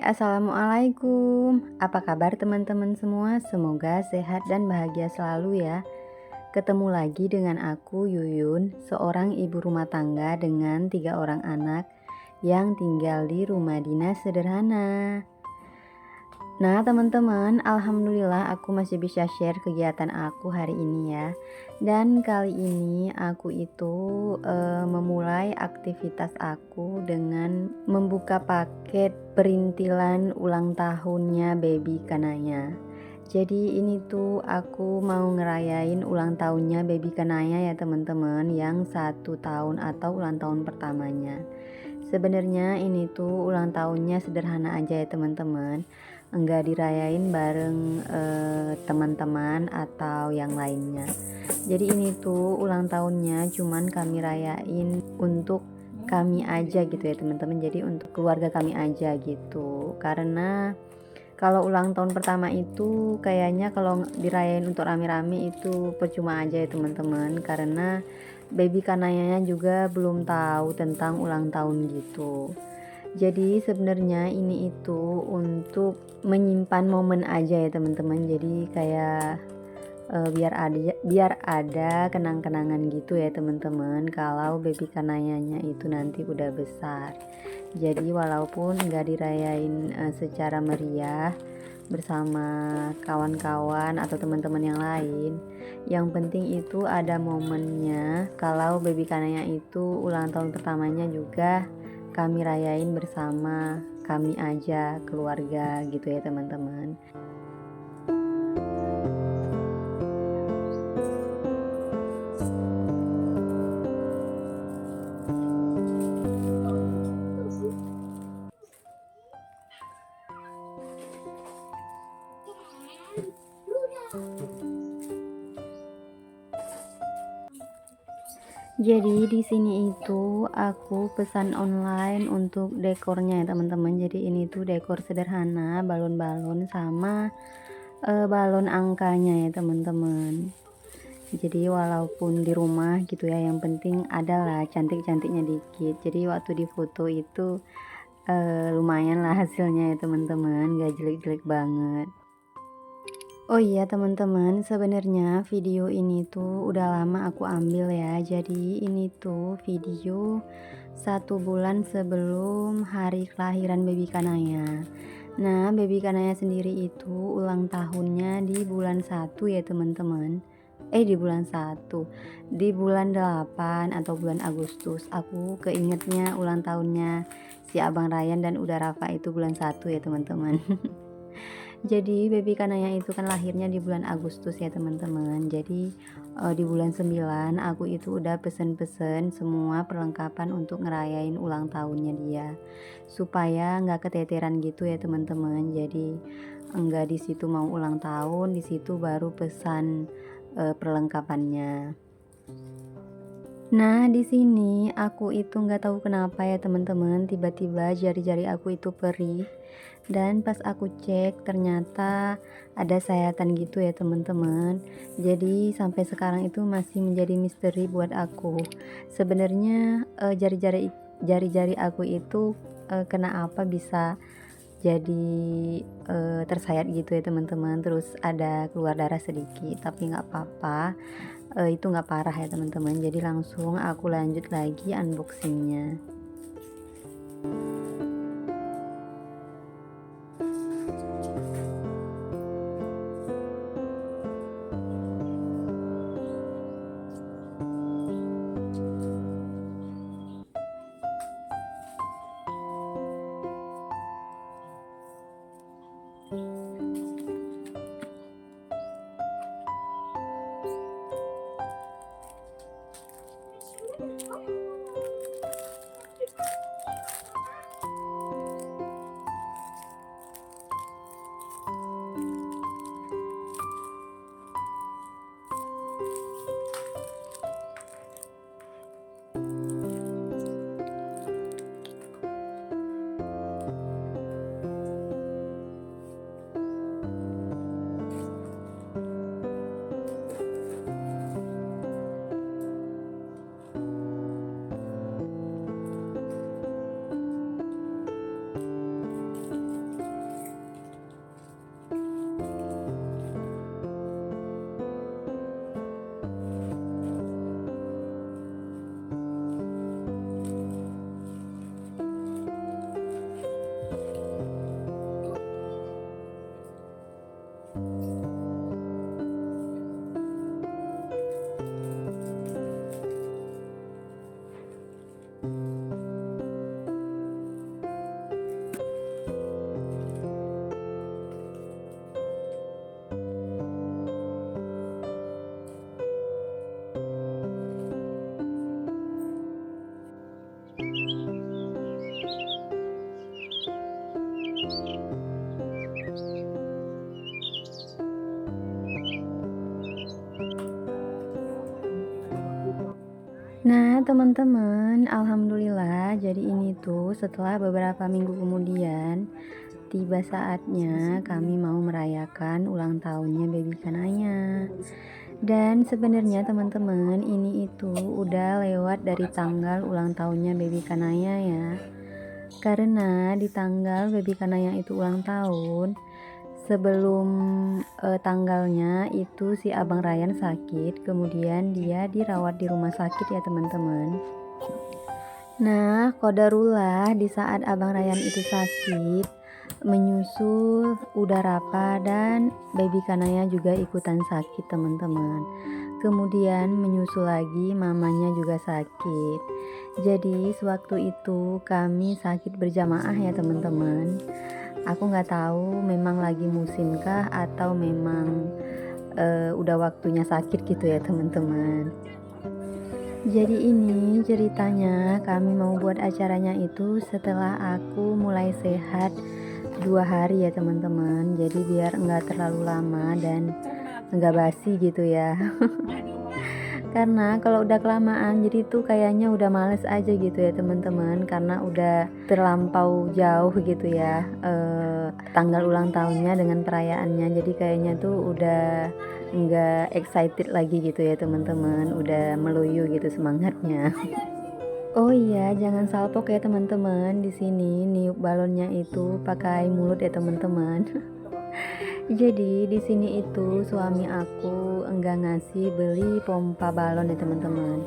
Assalamualaikum. Apa kabar teman-teman semua? Semoga sehat dan bahagia selalu ya. Ketemu lagi dengan aku Yuyun, seorang ibu rumah tangga dengan 3 orang anak yang tinggal di rumah dinas sederhana. Nah teman-teman, alhamdulillah aku masih bisa share kegiatan aku hari ini ya. Dan kali ini aku itu memulai aktivitas aku dengan membuka paket perintilan ulang tahunnya baby Kanaya. Jadi ini tuh aku mau ngerayain ulang tahunnya baby Kanaya ya teman-teman, yang 1 tahun atau ulang tahun pertamanya. Sebenarnya ini tuh ulang tahunnya sederhana aja ya teman-teman, enggak dirayain bareng teman-teman atau yang lainnya. Jadi ini tuh ulang tahunnya cuman kami rayain untuk kami aja gitu ya teman-teman, jadi untuk keluarga kami aja gitu. Karena kalau ulang tahun pertama itu kayaknya kalau dirayain untuk rame-rame itu percuma aja ya teman-teman, karena baby Kanayanya juga belum tahu tentang ulang tahun gitu. Jadi sebenarnya ini itu untuk menyimpan momen aja ya teman-teman. Jadi kayak biar ada kenang-kenangan gitu ya teman-teman kalau baby Kanayanya itu nanti udah besar. Jadi walaupun nggak dirayain secara meriah bersama kawan-kawan atau teman-teman yang lain, yang penting itu ada momennya kalau baby Kanaya itu ulang tahun pertamanya juga kami rayain bersama kami aja keluarga gitu ya teman-teman. Jadi di sini itu aku pesan online untuk dekornya ya teman-teman. Jadi ini tuh dekor sederhana, balon-balon sama balon angkanya ya teman-teman. Jadi walaupun di rumah gitu ya, yang penting adalah cantik-cantiknya dikit. Jadi waktu di foto itu lumayan lah hasilnya ya teman-teman, gak jelek-jelek banget. Oh iya teman-teman, sebenarnya video ini tuh udah lama aku ambil ya. Jadi ini tuh video 1 bulan sebelum hari kelahiran baby Kanaya. Nah baby Kanaya sendiri itu ulang tahunnya di bulan 1 ya teman-teman. Di bulan 1, di bulan 8 atau bulan Agustus. Aku keingetnya ulang tahunnya si Abang Ryan dan Uda Rafa itu bulan 1 ya teman-teman. Jadi baby Kanaya itu kan lahirnya di bulan Agustus ya teman-teman. Jadi di bulan 9 aku itu udah pesen-pesen semua perlengkapan untuk ngerayain ulang tahunnya dia, supaya nggak keteteran gitu ya teman-teman. Jadi enggak di situ mau ulang tahun, di situ baru pesan perlengkapannya. Nah di sini aku itu nggak tahu kenapa ya teman-teman, tiba-tiba jari-jari aku itu perih. Dan pas aku cek ternyata ada sayatan gitu ya teman-teman. Jadi sampai sekarang itu masih menjadi misteri buat aku. Sebenarnya jari-jari aku itu kena apa bisa jadi tersayat gitu ya teman-teman. Terus ada keluar darah sedikit, tapi nggak apa-apa. Itu nggak parah ya teman-teman. Jadi langsung aku lanjut lagi unboxingnya. Nah, teman-teman, alhamdulillah, jadi ini tuh setelah beberapa minggu kemudian, tiba saatnya kami mau merayakan ulang tahunnya baby Kanaya. Dan sebenarnya teman-teman, ini itu udah lewat dari tanggal ulang tahunnya baby Kanaya ya. Karena di tanggal baby Kanaya itu ulang tahun, sebelum tanggalnya itu si Abang Ryan sakit, kemudian dia dirawat di rumah sakit ya teman-teman. Nah, qadarullah di saat Abang Ryan itu sakit, menyusul udah Rapa dan baby Kanaya juga ikutan sakit teman-teman. Kemudian menyusul lagi mamanya juga sakit. Jadi sewaktu itu kami sakit berjamaah ya teman-teman. Aku nggak tahu memang lagi musimkah atau memang udah waktunya sakit gitu ya teman-teman. Jadi ini ceritanya kami mau buat acaranya itu setelah aku mulai sehat 2 hari ya teman-teman. Jadi biar nggak terlalu lama dan nggak basi gitu ya. Karena kalau udah kelamaan jadi tuh kayaknya udah males aja gitu ya teman-teman, karena udah terlampau jauh gitu ya tanggal ulang tahunnya dengan perayaannya. Jadi kayaknya tuh udah nggak excited lagi gitu ya teman-teman, udah meloyo gitu semangatnya. Oh iya, jangan salpok ya teman-teman. Di sini niup balonnya itu pakai mulut ya teman-teman. Jadi di sini itu suami aku enggak ngasih beli pompa balon ya teman-teman.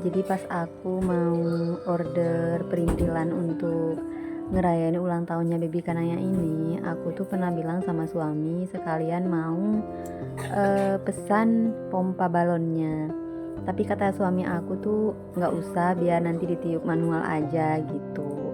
Jadi pas aku mau order perintilan untuk ngerayain ulang tahunnya baby Kanaya ini, aku tuh pernah bilang sama suami sekalian mau pesan pompa balonnya. Tapi kata suami aku tuh nggak usah, biar nanti ditiup manual aja gitu.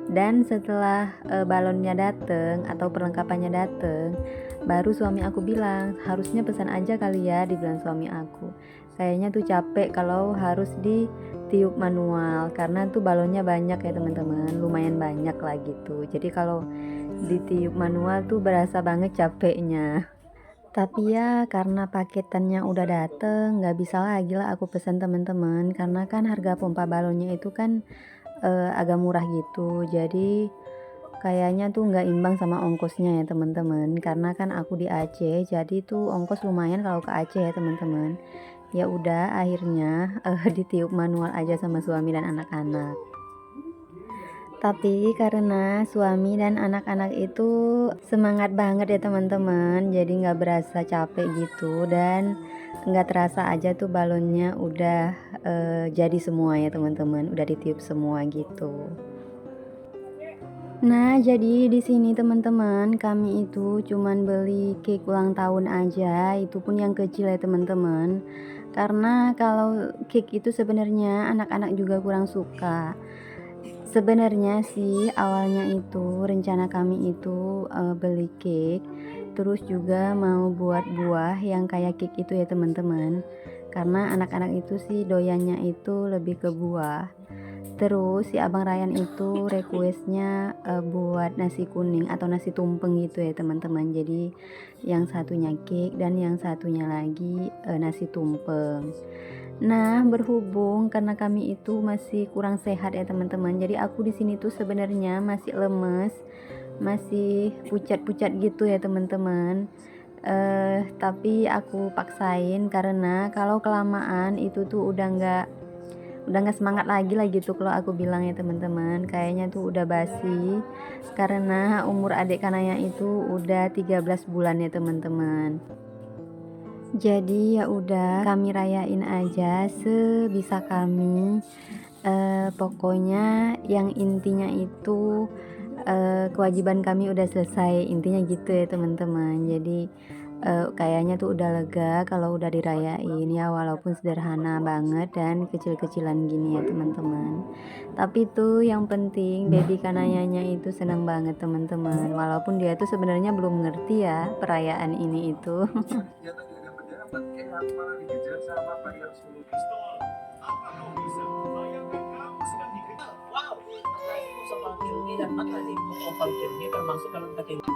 Dan setelah balonnya dateng atau perlengkapannya dateng, baru suami aku bilang harusnya pesan aja kali ya, dibilang suami aku. Kayaknya tuh capek kalau harus ditiup manual karena tuh balonnya banyak ya teman-teman, lumayan banyak lah gitu. Jadi kalau ditiup manual tuh berasa banget capeknya. Tapi ya karena paketannya udah dateng, nggak bisa lagi lah aku pesan teman-teman, karena kan harga pompa balonnya itu kan agak murah gitu. Jadi kayaknya tuh nggak imbang sama ongkosnya ya teman-teman, karena kan aku di Aceh, jadi tuh ongkos lumayan kalau ke Aceh ya teman-teman. Ya udah akhirnya ditiup manual aja sama suami dan anak-anak. Tapi karena suami dan anak-anak itu semangat banget ya teman-teman, jadi nggak berasa capek gitu, dan nggak terasa aja tuh balonnya udah jadi semua ya teman-teman, udah ditiup semua gitu. Nah, jadi di sini teman-teman, kami itu cuman beli cake ulang tahun aja, itu pun yang kecil ya teman-teman. Karena kalau cake itu sebenarnya anak-anak juga kurang suka. Sebenarnya sih awalnya itu rencana kami itu beli cake, terus juga mau buat buah yang kayak cake itu ya teman-teman. Karena anak-anak itu sih doyannya itu lebih ke buah. Terus si Abang Ryan itu requestnya buat nasi kuning atau nasi tumpeng gitu ya teman-teman. Jadi yang satunya cake dan yang satunya lagi nasi tumpeng. Nah, berhubung karena kami itu masih kurang sehat ya teman-teman. Jadi aku di sini tuh sebenarnya masih lemes, masih pucat-pucat gitu ya teman-teman. Tapi aku paksain karena kalau kelamaan itu tuh udah nggak semangat lagi lah gitu kalau aku bilang ya teman-teman, kayaknya tuh udah basi karena umur adik Kanaya itu udah 13 bulan ya teman-teman. Jadi ya udah kami rayain aja sebisa kami. Pokoknya yang intinya itu kewajiban kami udah selesai, intinya gitu ya teman-teman. Jadi kayaknya tuh udah lega kalau udah dirayain ya, walaupun sederhana banget dan kecil-kecilan gini ya teman-teman. Tapi tuh yang penting baby Kanayanya itu senang banget teman-teman, walaupun dia tuh sebenarnya belum ngerti ya perayaan ini itu. dapat nanti info vouchernya termasuk kalau kita kayak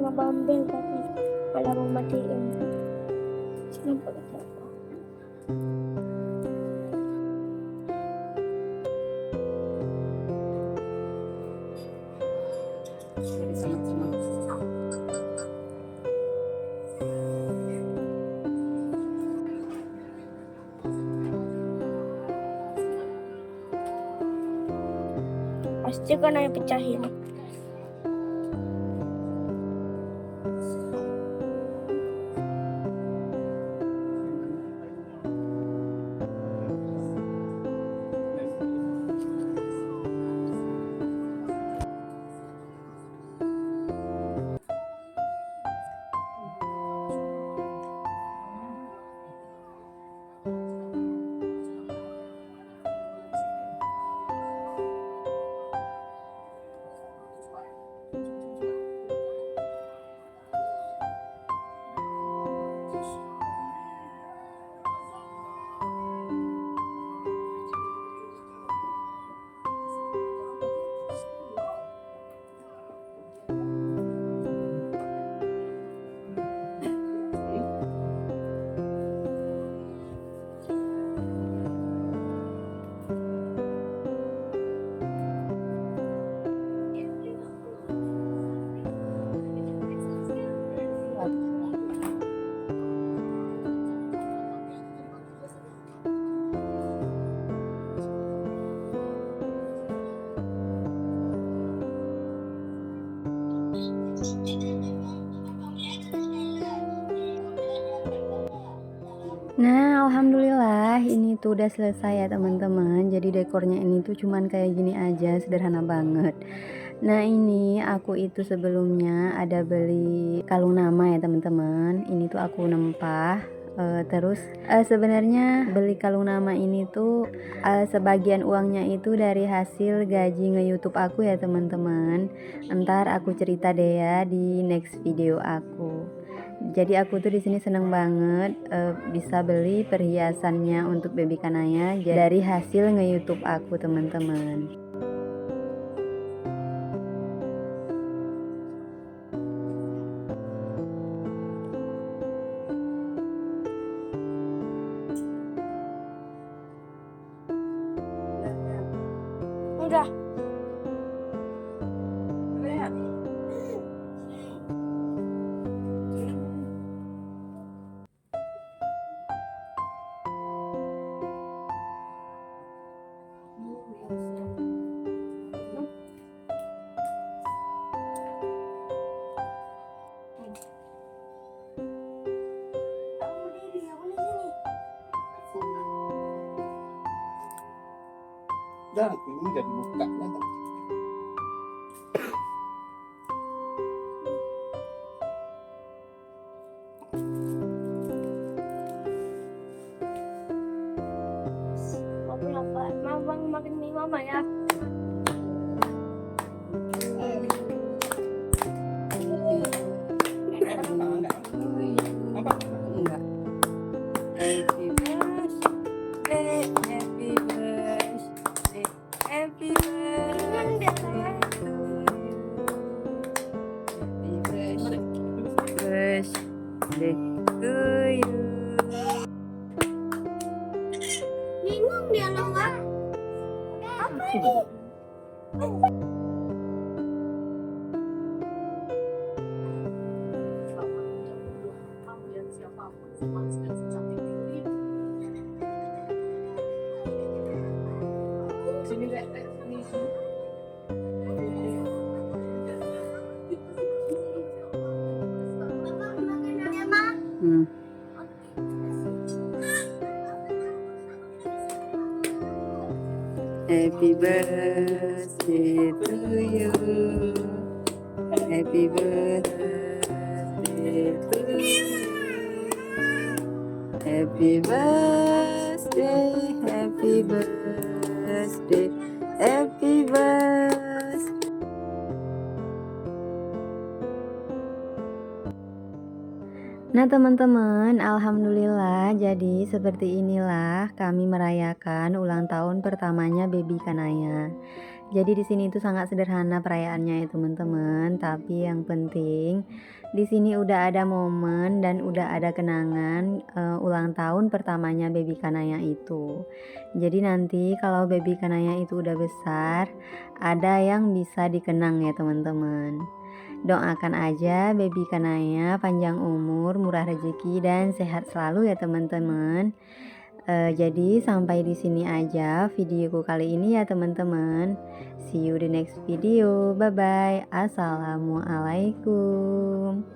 ngebambil tapi pada mematiin nampak siapa pasti kan yang pecahin. Nah, alhamdulillah ini tuh udah selesai ya teman-teman. Jadi dekornya ini tuh cuman kayak gini aja, sederhana banget. Nah, ini aku itu sebelumnya ada beli kalung nama ya teman-teman. Ini tuh aku nempah. Terus sebenarnya beli kalung nama ini tuh sebagian uangnya itu dari hasil gaji nge-YouTube aku ya teman-teman. Ntar aku cerita deh ya di next video aku. Jadi aku tuh di sini seneng banget bisa beli perhiasannya untuk baby Kanaya dari hasil nge-YouTube aku teman-teman. Udah. dan ini udah dibuka kan. Mama makin mie mama ya. Apa? Enggak. Happy birthday, happy birthday, happy birthday to you. Happy birthday to you. Bingung dia loh, Kak. Apa ini? Sini, Dek. Sini. Hmm. Happy birthday to you. Happy birthday to you. Happy birthday, happy birthday, happy birthday. Nah teman-teman, alhamdulillah jadi seperti inilah kami merayakan ulang tahun pertamanya Baby Kanaya. Jadi di sini itu sangat sederhana perayaannya ya teman-teman, tapi yang penting di sini udah ada momen dan udah ada kenangan ulang tahun pertamanya Baby Kanaya itu. Jadi nanti kalau Baby Kanaya itu udah besar, ada yang bisa dikenang ya teman-teman. Doakan aja Baby Kanaya panjang umur, murah rezeki dan sehat selalu ya teman-teman. Jadi sampai di sini aja videoku kali ini ya teman-teman. See you the next video. Bye bye. Assalamualaikum.